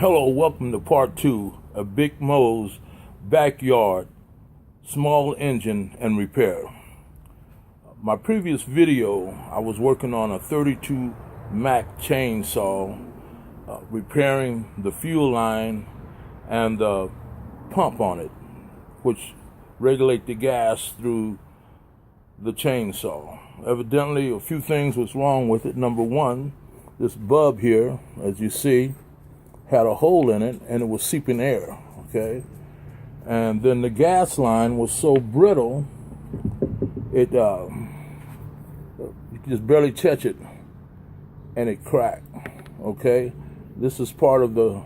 Hello, welcome to part 2 of Big Mo's backyard small engine and repair. My previous video, I was working on a 32 Mack chainsaw, repairing the fuel line and the pump on it, which regulate the gas through the chainsaw. Evidently, a few things was wrong with it. Number one, this bulb here, as you see, had a hole in it and it was seeping air, okay? And then the gas line was so brittle, it you could just barely touch it and it cracked, okay? This is part of the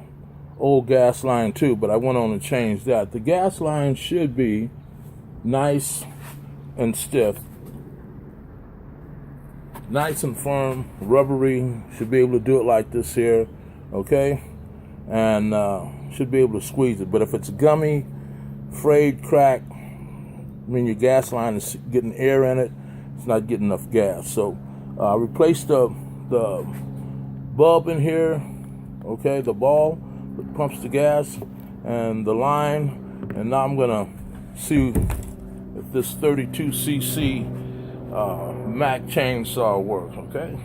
old gas line too, but I went on and changed that. The gas line should be nice and stiff, nice and firm, rubbery, should be able to do it like this here, okay? And should be able to squeeze it. But if it's gummy, frayed, cracked, I mean your gas line is getting air in it, it's not getting enough gas. So I replaced the bulb in here, okay, the ball that pumps the gas and the line, and now I'm gonna see if this 32cc Mack chainsaw works, okay?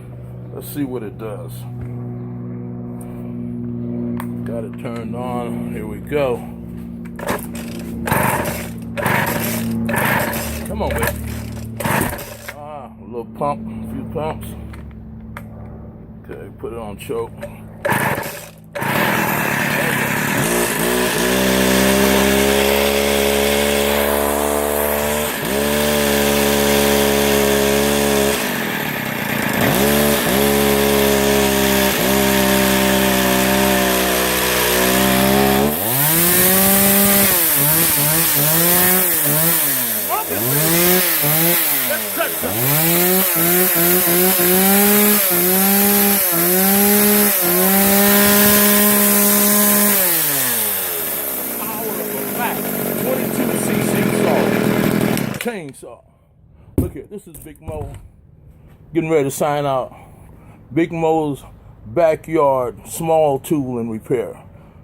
Let's see what it does. Got it turned on. Here we go. Come on, baby. A little pump, a few pumps. Okay, put it on choke. Chainsaw. Look here, this is Big Mo getting ready to sign out. Big Mo's backyard small tool and repair,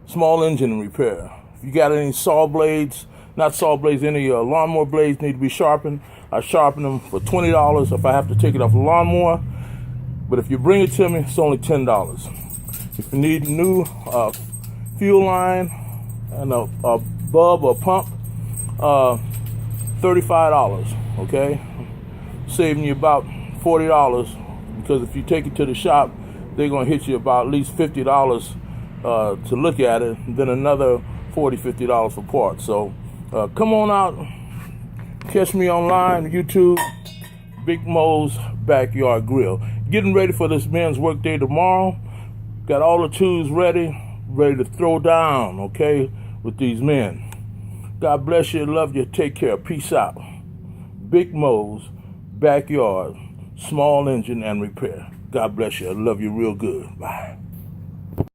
small engine and repair. If you got any saw blades, not saw blades, any lawnmower blades need to be sharpened, I sharpen them for $20 if I have to take it off the lawnmower. But if you bring it to me, it's only $10. If you need a new fuel line and a bulb or pump, $35, okay? Saving you about $40, because if you take it to the shop, they're gonna hit you about at least $50 to look at it, and then another $40, $50 for parts. So come on out, catch me online, YouTube, Big Mo's Backyard Grill. Getting ready for this men's work day tomorrow. Got all the tools ready to throw down, okay, with these men. God bless you, love you, take care, peace out. Big Mo's Backyard, small engine and repair. God bless you, I love you real good. Bye.